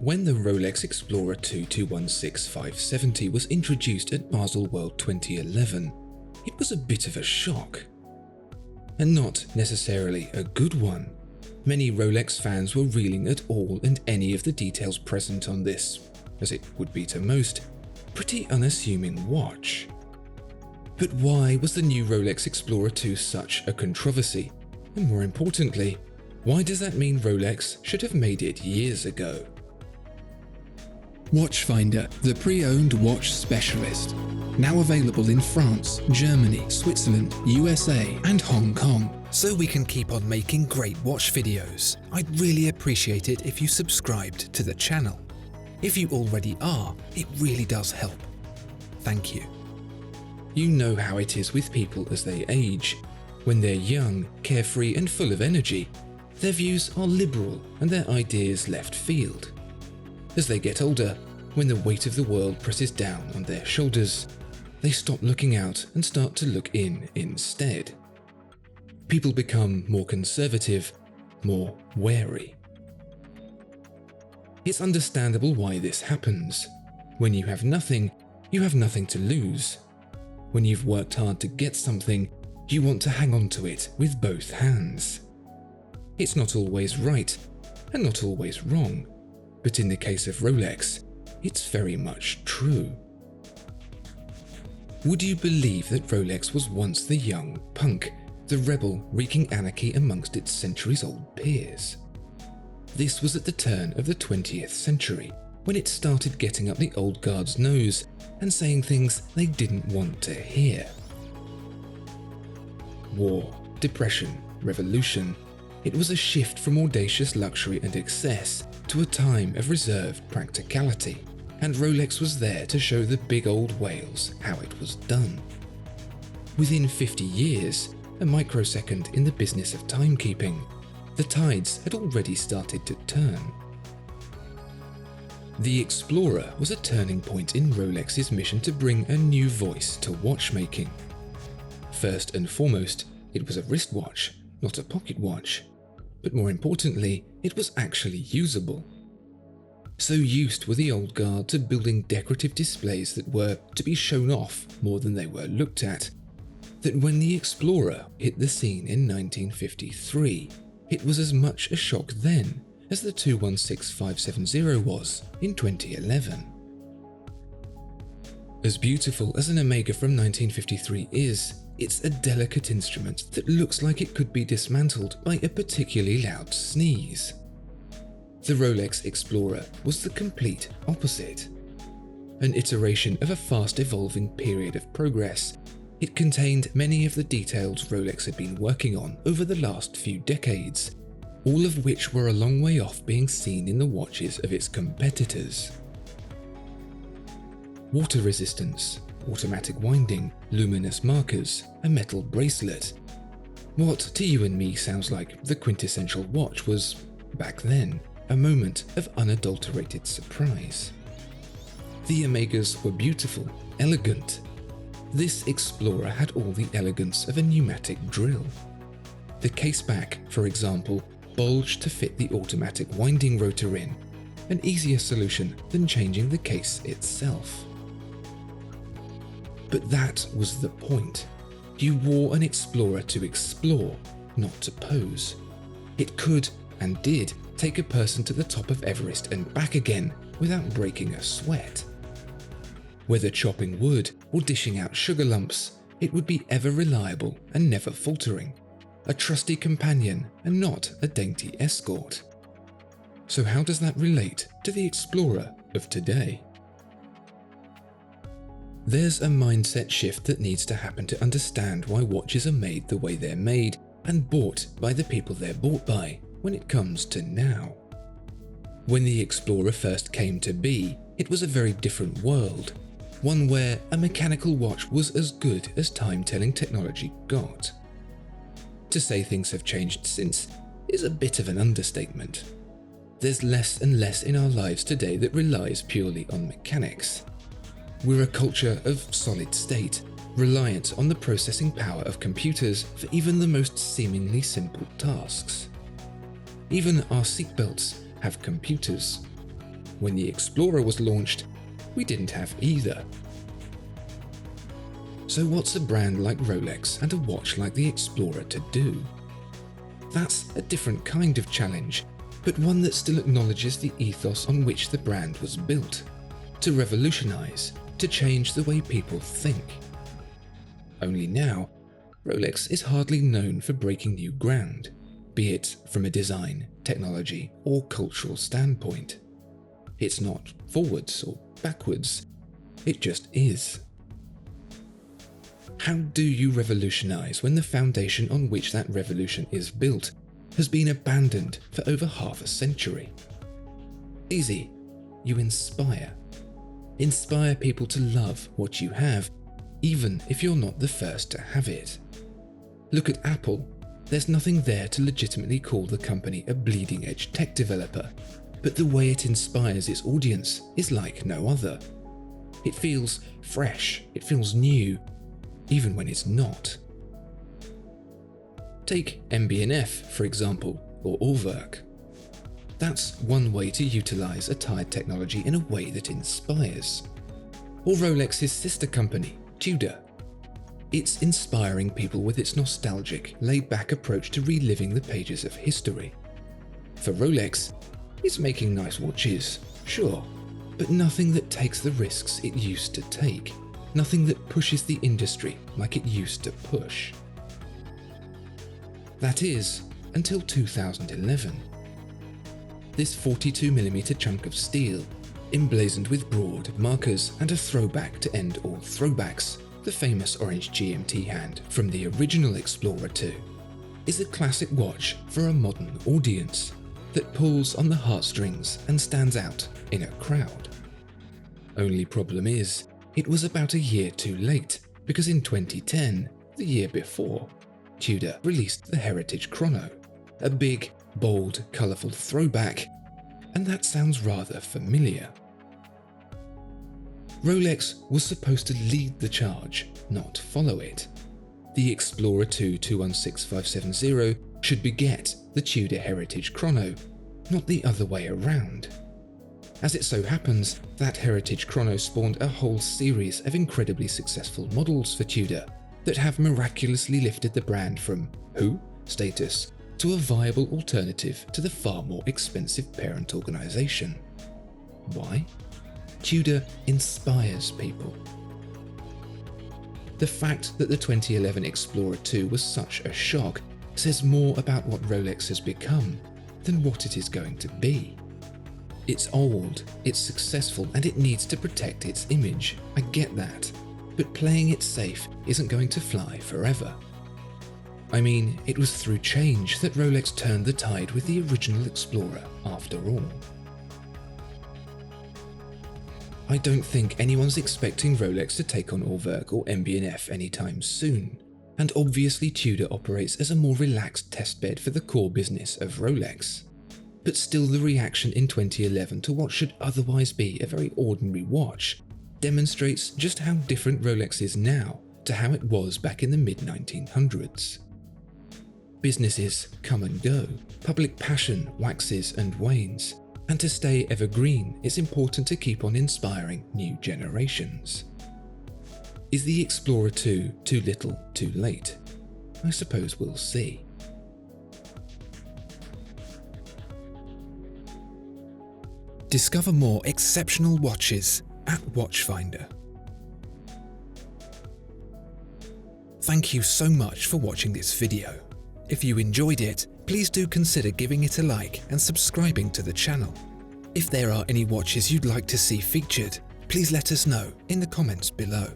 When the Rolex Explorer II 216570 was introduced at Baselworld 2011, it was a bit of a shock. And not necessarily a good one. Many Rolex fans were reeling at all and any of the details present on this, as it would be to most, pretty unassuming watch. But why was the new Rolex Explorer II such a controversy? And more importantly, why does that mean Rolex should have made it years ago? Watchfinder, the pre-owned watch specialist. Now available in France, Germany, Switzerland, USA, and Hong Kong. So we can keep on making great watch videos. I'd really appreciate it if you subscribed to the channel. If you already are, it really does help. Thank you. You know how it is with people as they age. When they're young, carefree and full of energy, their views are liberal and their ideas left field. As they get older, when the weight of the world presses down on their shoulders, they stop looking out and start to look in instead. People become more conservative, more wary. It's understandable why this happens. When you have nothing to lose. When you've worked hard to get something, you want to hang on to it with both hands. It's not always right, and not always wrong, but in the case of Rolex, it's very much true. Would you believe that Rolex was once the young punk, the rebel wreaking anarchy amongst its centuries-old peers? This was at the turn of the 20th century, when it started getting up the old guard's nose and saying things they didn't want to hear. War, depression, revolution. It was a shift from audacious luxury and excess to a time of reserved practicality, and Rolex was there to show the big old whales how it was done. Within 50 years, a microsecond in the business of timekeeping, the tides had already started to turn. The Explorer was a turning point in Rolex's mission to bring a new voice to watchmaking. First and foremost, it was a wristwatch, not a pocket watch. But more importantly, it was actually usable. So used were the old guard to building decorative displays that were to be shown off more than they were looked at, that when the Explorer hit the scene in 1953, it was as much a shock then as the 216570 was in 2011. As beautiful as an Omega from 1953 is, it's a delicate instrument that looks like it could be dismantled by a particularly loud sneeze. The Rolex Explorer was the complete opposite. An iteration of a fast-evolving period of progress, it contained many of the details Rolex had been working on over the last few decades, all of which were a long way off being seen in the watches of its competitors. Water resistance, automatic winding, luminous markers, a metal bracelet. What to you and me sounds like the quintessential watch was, back then, a moment of unadulterated surprise. The Omegas were beautiful, elegant. This Explorer had all the elegance of a pneumatic drill. The caseback, for example, bulged to fit the automatic winding rotor in, an easier solution than changing the case itself. But that was the point. You wore an Explorer to explore, not to pose. It could, and did, take a person to the top of Everest and back again without breaking a sweat. Whether chopping wood or dishing out sugar lumps, it would be ever reliable and never faltering. A trusty companion and not a dainty escort. So how does that relate to the Explorer of today? There's a mindset shift that needs to happen to understand why watches are made the way they're made and bought by the people they're bought by when it comes to now. When the Explorer first came to be, it was a very different world, one where a mechanical watch was as good as time-telling technology got. To say things have changed since is a bit of an understatement. There's less and less in our lives today that relies purely on mechanics. We're a culture of solid state, reliant on the processing power of computers for even the most seemingly simple tasks. Even our seatbelts have computers. when the Explorer was launched, we didn't have either. So what's a brand like Rolex and a watch like the Explorer to do? That's a different kind of challenge, but one that still acknowledges the ethos on which the brand was built, to revolutionize, to change the way people think. Only now, Rolex is hardly known for breaking new ground, be it from a design, technology, or cultural standpoint. It's not forwards or backwards, it just is. How do you revolutionize when the foundation on which that revolution is built has been abandoned for over half a century? Easy. You inspire. Inspire people to love what you have, even if you're not the first to have it. Look at Apple. There's nothing there to legitimately call the company a bleeding-edge tech developer, but the way it inspires its audience is like no other. It feels fresh, it feels new, even when it's not. Take MB&F, for example, or Uhrwerk. That's one way to utilize a tired technology in a way that inspires. Or Rolex's sister company, Tudor. It's inspiring people with its nostalgic, laid-back approach to reliving the pages of history. For Rolex, it's making nice watches, sure, but nothing that takes the risks it used to take. Nothing that pushes the industry like it used to push. That is, until 2011. This 42mm chunk of steel, emblazoned with broad markers and a throwback to end all throwbacks, the famous orange GMT hand from the original Explorer II, is a classic watch for a modern audience that pulls on the heartstrings and stands out in a crowd. Only problem is, it was about a year too late, because in 2010, the year before, Tudor released the Heritage Chrono, a big, bold, colourful throwback, and that sounds rather familiar. Rolex was supposed to lead the charge, not follow it. The Explorer II 216570 should beget the Tudor Heritage Chrono, not the other way around. As it so happens, that Heritage Chrono spawned a whole series of incredibly successful models for Tudor that have miraculously lifted the brand from who status to a viable alternative to the far more expensive parent organisation. Why? Tudor inspires people. The fact that the 2011 Explorer II was such a shock says more about what Rolex has become than what it is going to be. It's old, it's successful, and it needs to protect its image. I get that. But playing it safe isn't going to fly forever. I mean, it was through change that Rolex turned the tide with the original Explorer, after all. I don't think anyone's expecting Rolex to take on Uhrwerk or MB&F anytime soon, and obviously Tudor operates as a more relaxed testbed for the core business of Rolex. But still, the reaction in 2011 to what should otherwise be a very ordinary watch demonstrates just how different Rolex is now to how it was back in the mid-1900s. Businesses come and go, public passion waxes and wanes, and to stay evergreen, it's important to keep on inspiring new generations. Is the Explorer II too little, too late? I suppose we'll see. Discover more exceptional watches at Watchfinder. Thank you so much for watching this video. If you enjoyed it, please do consider giving it a like and subscribing to the channel. If there are any watches you'd like to see featured, please let us know in the comments below.